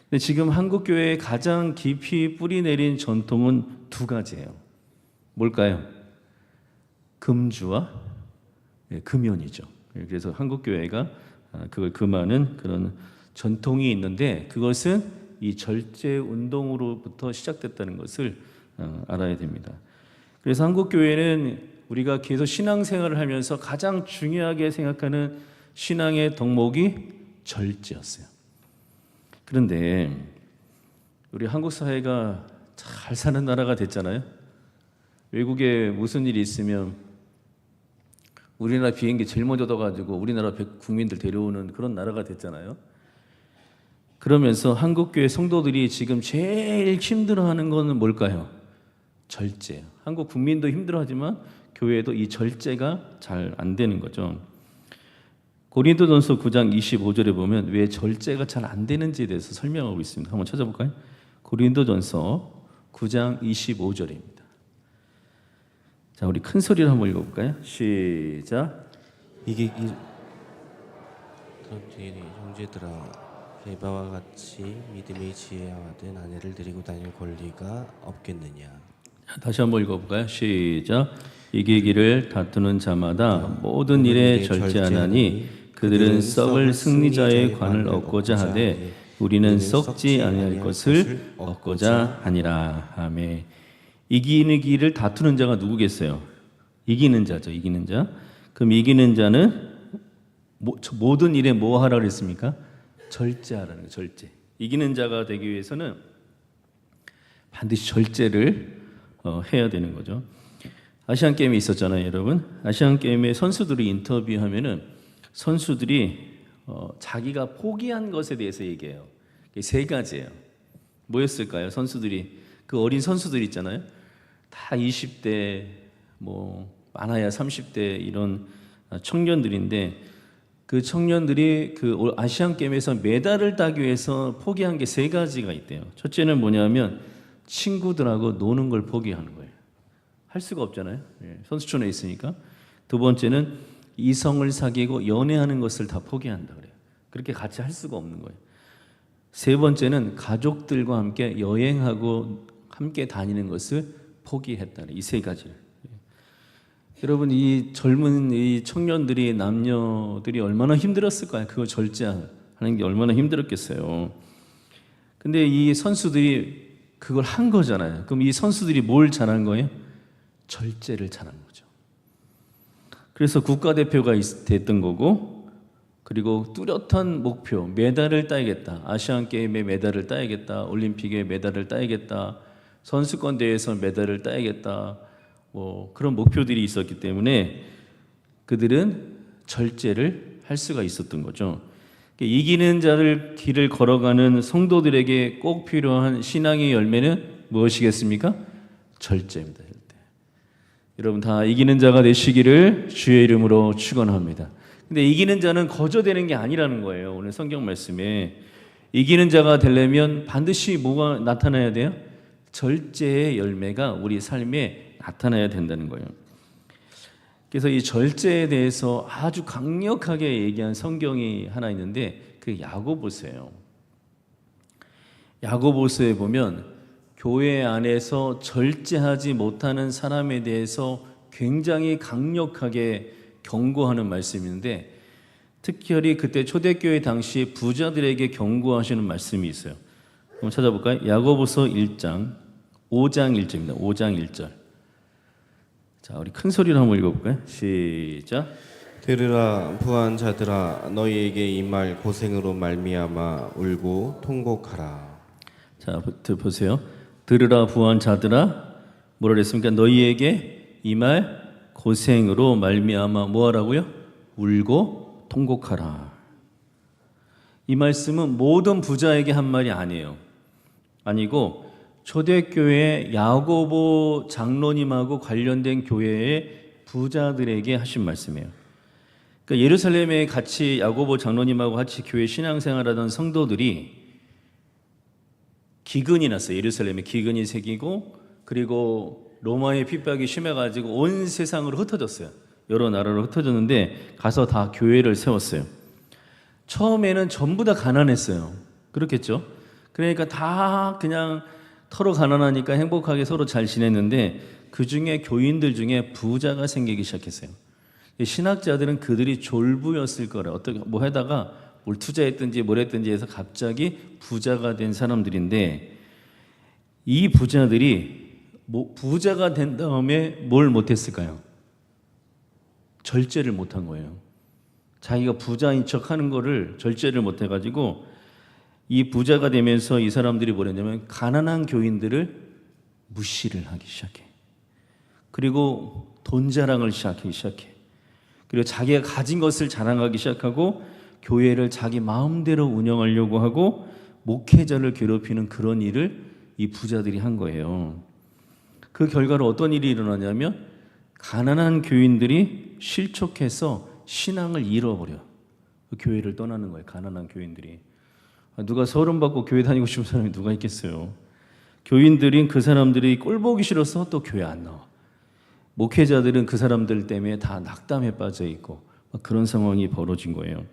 근데 지금 한국 교회에 가장 깊이 뿌리 내린 전통은 두 가지예요. 뭘까요? 금주와 금연이죠. 그래서 한국 교회가 그걸 금하는 그런 전통이 있는데 그것은 이 절제 운동으로부터 시작됐다는 것을 알아야 됩니다. 그래서 한국 교회는 우리가 계속 신앙생활을 하면서 가장 중요하게 생각하는 신앙의 덕목이 절제였어요. 그런데 우리 한국 사회가 잘 사는 나라가 됐잖아요. 외국에 무슨 일이 있으면 우리나라 비행기 제일 먼저 떠가지고 우리나라 국민들 데려오는 그런 나라가 됐잖아요. 그러면서 한국교회 성도들이 지금 제일 힘들어하는 것은 뭘까요? 절제예요. 한국 국민도 힘들어하지만 교회도 이 절제가 잘 안 되는 거죠. 고린도전서 9장 25절에 보면 왜 절제가 잘 안 되는지에 대해서 설명하고 있습니다. 한번 찾아볼까요? 고린도전서 9장 25절입니다. 자, 우리 큰 소리로 한번 읽어볼까요? 시작. 이게 그런데 형제들아, 에바와 같이 믿음의 지혜와 같은 아내를 데리고 다닐 권리가 없겠느냐. 다시 한번 읽어볼까요? 시작. 이기기를 다투는 자마다 모든 일에 절제하나니 그들은 썩을 승리자의 관을 얻고자 하되 우리는 썩지 아니할 것을 얻고자 하니라. 아멘. 이기는 길을 다투는 자가 누구겠어요? 이기는 자죠. 이기는 자. 그럼 이기는 자는 모든 일에 뭐 하라 그랬습니까? 절제하라는 거예요. 절제. 이기는 자가 되기 위해서는 반드시 절제를 해야 되는 거죠. 아시안 게임이 있었잖아요, 여러분. 아시안 게임에 선수들이 인터뷰하면은 선수들이 자기가 포기한 것에 대해서 얘기해요. 세 가지예요. 뭐였을까요? 선수들이 그 어린 선수들 있잖아요. 다 20대 뭐 많아야 30대 이런 청년들인데 그 청년들이 그 아시안 게임에서 메달을 따기 위해서 포기한 게 세 가지가 있대요. 첫째는 뭐냐면 친구들하고 노는 걸 포기하는 거예요. 할 수가 없잖아요. 예, 선수촌에 있으니까. 두 번째는 이성을 사귀고 연애하는 것을 다 포기한다 그래요. 그렇게 같이 할 수가 없는 거예요. 세 번째는 가족들과 함께 여행하고 함께 다니는 것을 포기했다. 이 세 가지. 여러분 이 젊은 이 청년들이 남녀들이 얼마나 힘들었을까요? 그거 절제하는 게 얼마나 힘들었겠어요. 근데 이 선수들이 그걸 한 거잖아요. 그럼 이 선수들이 뭘 잘한 거예요? 절제를 잘한 거죠. 그래서 국가대표가 됐던 거고, 그리고 뚜렷한 목표, 메달을 따야겠다. 아시안 게임에 메달을 따야겠다. 올림픽에 메달을 따야겠다. 선수권 대회에서 메달을 따야겠다. 뭐 그런 목표들이 있었기 때문에 그들은 절제를 할 수가 있었던 거죠. 이기는 자를 길을 걸어가는 성도들에게 꼭 필요한 신앙의 열매는 무엇이겠습니까? 절제입니다. 절제. 여러분 다 이기는 자가 되시기를 주의 이름으로 축원합니다. 근데 이기는 자는 거저되는 게 아니라는 거예요. 오늘 성경 말씀에 이기는 자가 되려면 반드시 뭐가 나타나야 돼요? 절제의 열매가 우리 삶에 나타나야 된다는 거예요. 그래서 이 절제에 대해서 아주 강력하게 얘기한 성경이 하나 있는데 그 야고보서예요. 야고보서에 보면 교회 안에서 절제하지 못하는 사람에 대해서 굉장히 강력하게 경고하는 말씀인데, 특별히 그때 초대교회 당시 부자들에게 경고하시는 말씀이 있어요. 한번 찾아볼까요? 야고보서 1장 5장 1절입니다. 5장 1절. 자, 우리 큰 소리로 한번 읽어볼까요? 시작. 들으라 부한 자들아 너희에게 이 말 고생으로 말미암아 울고 통곡하라. 자, 보세요. 들으라 부한 자들아, 뭐라 그랬습니까? 너희에게 이 말 고생으로 말미암아 뭐하라고요? 울고 통곡하라. 이 말씀은 모든 부자에게 한 말이 아니에요. 아니고 초대교회 야고보 장로님하고 관련된 교회의 부자들에게 하신 말씀이에요. 그러니까 예루살렘에 같이 야고보 장로님하고 같이 교회 신앙생활하던 성도들이 기근이 났어요. 예루살렘에 기근이 생기고, 그리고 로마의 핍박이 심해가지고 온 세상으로 흩어졌어요. 여러 나라로 흩어졌는데 가서 다 교회를 세웠어요. 처음에는 전부 다 가난했어요. 그렇겠죠? 그러니까 다 그냥 서로 가난하니까 행복하게 서로 잘 지냈는데 그 중에 교인들 중에 부자가 생기기 시작했어요. 신학자들은 그들이 졸부였을 거라, 어떻게 뭐 하다가 뭘 투자했든지 뭘 했든지 해서 갑자기 부자가 된 사람들인데, 이 부자들이 부자가 된 다음에 뭘 못했을까요? 절제를 못한 거예요. 자기가 부자인 척 하는 거를 절제를 못해가지고 이 부자가 되면서 이 사람들이 뭐랬냐면 가난한 교인들을 무시를 하기 시작해. 그리고 돈 자랑을 시작해. 그리고 자기가 가진 것을 자랑하기 시작하고 교회를 자기 마음대로 운영하려고 하고 목회자를 괴롭히는 그런 일을 이 부자들이 한 거예요. 그 결과로 어떤 일이 일어나냐면 가난한 교인들이 실족해서 신앙을 잃어버려. 교회를 떠나는 거예요. 가난한 교인들이. 누가 서름 받고 교회 다니고 싶은 사람이 누가 있겠어요. 교인들인 그 사람들이 꼴 보기 싫어서 또 교회 안 나와. 목회자들은 그 사람들 때문에 다 낙담에 빠져 있고 그런 상황이 벌어진 거예요.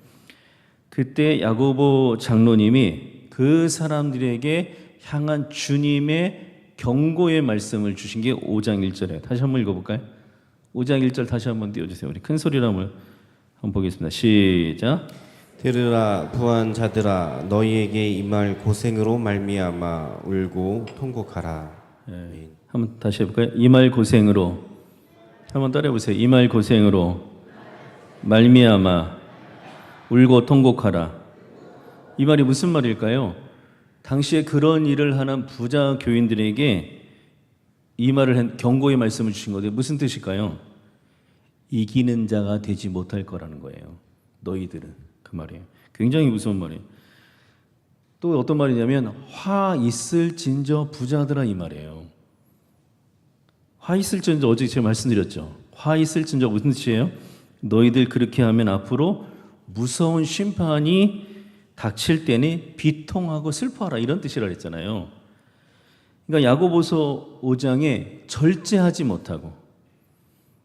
그때 야고보 장로님이 그 사람들에게 향한 주님의 경고의 말씀을 주신 게 5장 1절에 다시 한번 읽어볼까요? 5장 1절 다시 한번 띄워주세요. 우리 큰 소리로 한번 보겠습니다. 시작. 들으라 부한 자들아 너희에게 이 말 고생으로 말미암아 울고 통곡하라. 네. 한번 다시 해볼까요? 이 말 고생으로, 한번 따라해보세요. 이 말 고생으로 말미암아 울고 통곡하라. 이 말이 무슨 말일까요? 당시에 그런 일을 하는 부자 교인들에게 이 말을 경고의 말씀을 주신 건데 무슨 뜻일까요? 이기는 자가 되지 못할 거라는 거예요. 너희들은. 그 말이에요. 굉장히 무서운 말이에요. 또 어떤 말이냐면 화 있을 진저 부자들아 이 말이에요. 화 있을 진저, 어제 제가 말씀드렸죠. 화 있을 진저 무슨 뜻이에요? 너희들 그렇게 하면 앞으로 무서운 심판이 닥칠 때니 비통하고 슬퍼하라, 이런 뜻이라 그랬잖아요. 그러니까 야고보서 5장에 절제하지 못하고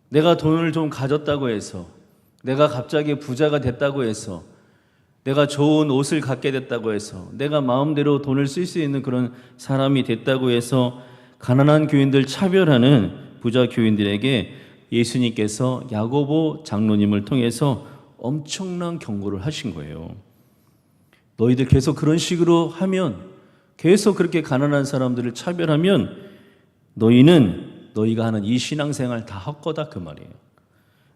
내가 돈을 좀 가졌다고 해서 내가 갑자기 부자가 됐다고 해서 내가 좋은 옷을 갖게 됐다고 해서 내가 마음대로 돈을 쓸 수 있는 그런 사람이 됐다고 해서 가난한 교인들 차별하는 부자 교인들에게 예수님께서 야고보 장로님을 통해서 엄청난 경고를 하신 거예요. 너희들 계속 그런 식으로 하면, 계속 그렇게 가난한 사람들을 차별하면 너희가 하는 이 신앙생활 다 헛거다 그 말이에요.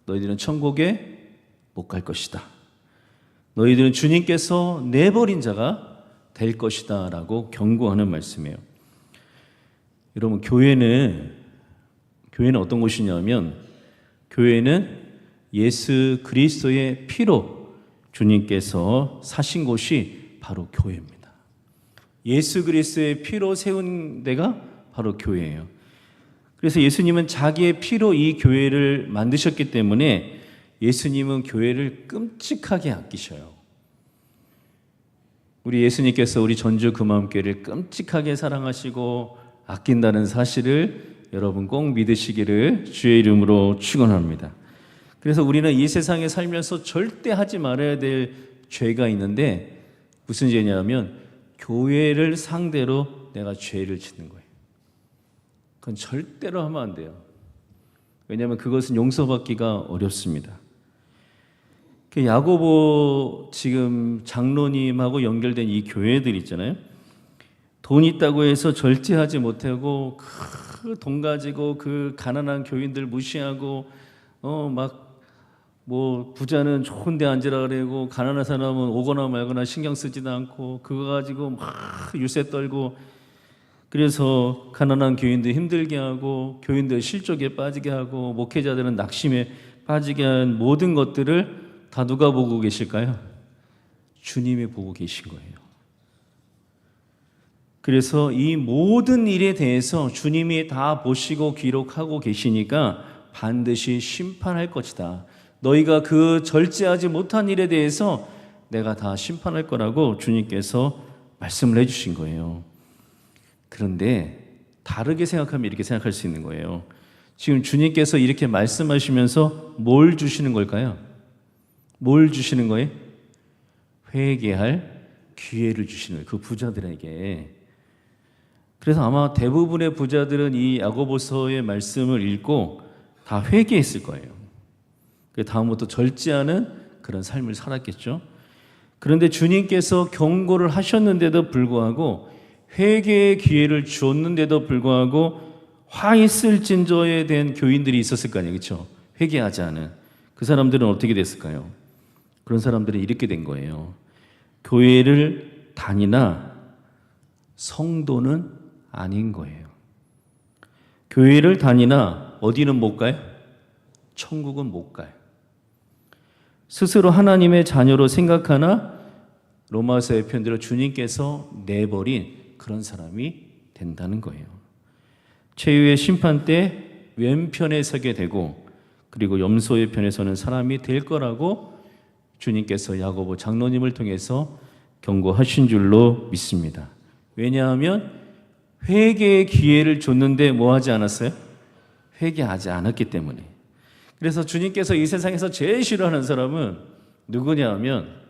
너희들은 천국에 못 갈 것이다. 너희들은 주님께서 내버린 자가 될 것이다 라고 경고하는 말씀이에요. 여러분, 교회는 어떤 곳이냐면 교회는 예수 그리스도의 피로 주님께서 사신 곳이 바로 교회입니다. 예수 그리스도의 피로 세운 데가 바로 교회예요. 그래서 예수님은 자기의 피로 이 교회를 만드셨기 때문에 예수님은 교회를 끔찍하게 아끼셔요. 우리 예수님께서 우리 전주 금암교회를 끔찍하게 사랑하시고 아낀다는 사실을 여러분 꼭 믿으시기를 주의 이름으로 축원합니다. 그래서 우리는 이 세상에 살면서 절대 하지 말아야 될 죄가 있는데 무슨 죄냐면 교회를 상대로 내가 죄를 짓는 거예요. 그건 절대로 하면 안 돼요. 왜냐하면 그것은 용서받기가 어렵습니다. 야고보 지금 장로님하고 연결된 이 교회들 있잖아요. 돈 있다고 해서 절제하지 못하고 그 돈 가지고 그 가난한 교인들 무시하고 뭐 부자는 좋은 데 앉으라 그러고 가난한 사람은 오거나 말거나 신경 쓰지도 않고 그거 가지고 막 유세 떨고 그래서 가난한 교인들 힘들게 하고 교인들 실족에 빠지게 하고 목회자들은 낙심에 빠지게 한 모든 것들을 다 누가 보고 계실까요? 주님이 보고 계신 거예요. 그래서 이 모든 일에 대해서 주님이 다 보시고 기록하고 계시니까 반드시 심판할 것이다. 너희가 그 절제하지 못한 일에 대해서 내가 다 심판할 거라고 주님께서 말씀을 해주신 거예요. 그런데 다르게 생각하면 이렇게 생각할 수 있는 거예요. 지금 주님께서 이렇게 말씀하시면서 뭘 주시는 걸까요? 뭘 주시는 거예요? 회개할 기회를 주시는 거예요. 그 부자들에게. 그래서 아마 대부분의 부자들은 이 야고보서의 말씀을 읽고 다 회개했을 거예요. 다음부터 절제하는 그런 삶을 살았겠죠. 그런데 주님께서 경고를 하셨는데도 불구하고 회개의 기회를 주었는데도 불구하고 화 있을 진저에 대한 교인들이 있었을 거 아니에요. 그렇죠? 회개하지 않은 그 사람들은 어떻게 됐을까요? 그런 사람들은 이렇게 된 거예요. 교회를 다니나 성도는 아닌 거예요. 교회를 다니나 어디는 못 가요? 천국은 못 가요. 스스로 하나님의 자녀로 생각하나 로마서의 표현대로 주님께서 내버린 그런 사람이 된다는 거예요. 최후의 심판 때 왼편에 서게 되고 그리고 염소의 편에 서는 사람이 될 거라고 주님께서 야고보 장로님을 통해서 경고하신 줄로 믿습니다. 왜냐하면 회개의 기회를 줬는데 뭐 하지 않았어요? 회개하지 않았기 때문에. 그래서 주님께서 이 세상에서 제일 싫어하는 사람은 누구냐 하면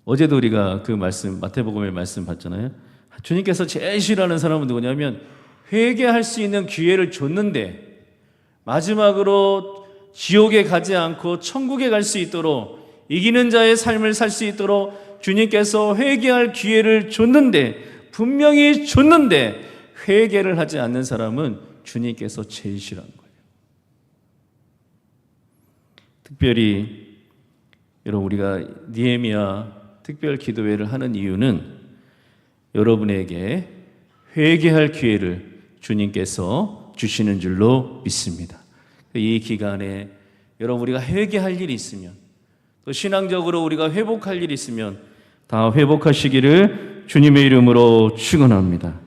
어제도 우리가 그 말씀 마태복음의 말씀 봤잖아요. 주님께서 제일 싫어하는 사람은 누구냐면 회개할 수 있는 기회를 줬는데 마지막으로 지옥에 가지 않고 천국에 갈 수 있도록 이기는 자의 삶을 살 수 있도록 주님께서 회개할 기회를 줬는데 분명히 줬는데 회개를 하지 않는 사람은 주님께서 제일 싫어하는 거예요. 특별히 여러분 우리가 느헤미야 특별 기도회를 하는 이유는 여러분에게 회개할 기회를 주님께서 주시는 줄로 믿습니다. 이 기간에 여러분 우리가 회개할 일이 있으면 또 신앙적으로 우리가 회복할 일이 있으면 다 회복하시기를 주님의 이름으로 축원합니다.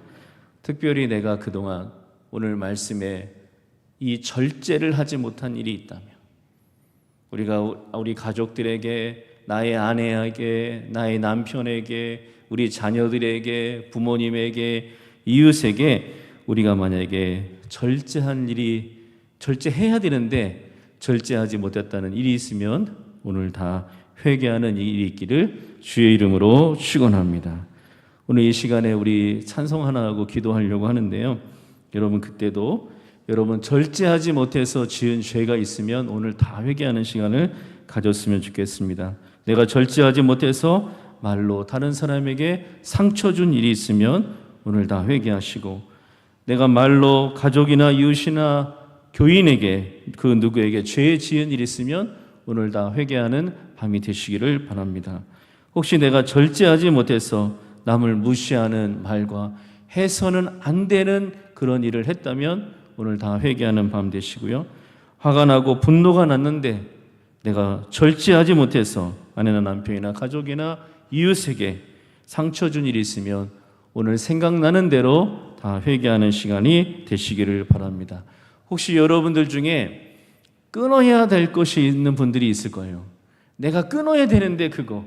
특별히 내가 그동안 오늘 말씀에 이 절제를 하지 못한 일이 있다면 우리 가족들에게 나의 아내에게 나의 남편에게 우리 자녀들에게 부모님에게 이웃에게 우리가 만약에 절제해야 되는데 절제하지 못했다는 일이 있으면 오늘 다 회개하는 이 일이 있기를 주의 이름으로 축원합니다. 오늘 이 시간에 우리 찬송 하나 하고 기도하려고 하는데요. 여러분 그때도 여러분 절제하지 못해서 지은 죄가 있으면 오늘 다 회개하는 시간을 가졌으면 좋겠습니다. 내가 절제하지 못해서 말로 다른 사람에게 상처 준 일이 있으면 오늘 다 회개하시고, 내가 말로 가족이나 이웃이나 교인에게 그 누구에게 죄 지은 일이 있으면 오늘 다 회개하는 밤이 되시기를 바랍니다. 혹시 내가 절제하지 못해서 남을 무시하는 말과 해서는 안 되는 그런 일을 했다면 오늘 다 회개하는 밤 되시고요. 화가 나고 분노가 났는데 내가 절제하지 못해서 아내나 남편이나 가족이나 이웃에게 상처 준 일이 있으면 오늘 생각나는 대로 다 회개하는 시간이 되시기를 바랍니다. 혹시 여러분들 중에 끊어야 될 것이 있는 분들이 있을 거예요. 내가 끊어야 되는데 그거,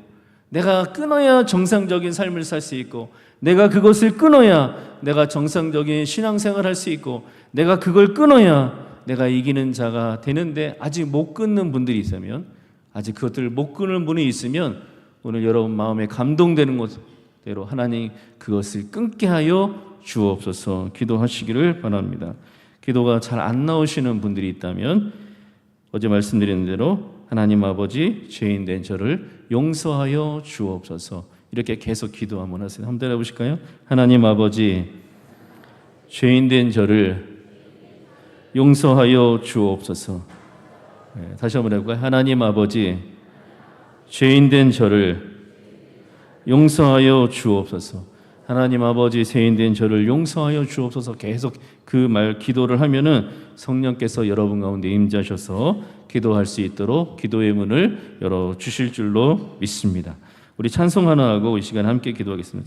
내가 끊어야 정상적인 삶을 살 수 있고, 내가 그것을 끊어야 내가 정상적인 신앙생활을 할 수 있고, 내가 그걸 끊어야 내가 이기는 자가 되는데 아직 못 끊는 분들이 있으면, 아직 그것들을 못 끊는 분이 있으면 오늘 여러분 마음에 감동되는 것대로 하나님 그것을 끊게 하여 주옵소서 기도하시기를 바랍니다. 기도가 잘 안 나오시는 분들이 있다면 어제 말씀드린 대로 하나님 아버지 죄인된 저를 용서하여 주옵소서 이렇게 계속 기도 한번 하세요. 한번 따라해보실까요? 하나님 아버지 죄인된 저를 용서하여 주옵소서. 네, 다시 한번 해볼까요? 하나님 아버지 죄인된 저를 용서하여 주옵소서. 하나님 아버지 죄인된 저를 용서하여 주옵소서. 계속 그 말 기도를 하면은 성령께서 여러분 가운데 임재하셔서 기도할 수 있도록 기도의 문을 열어 주실 줄로 믿습니다. 우리 찬송 하나 하고 이 시간 함께 기도하겠습니다.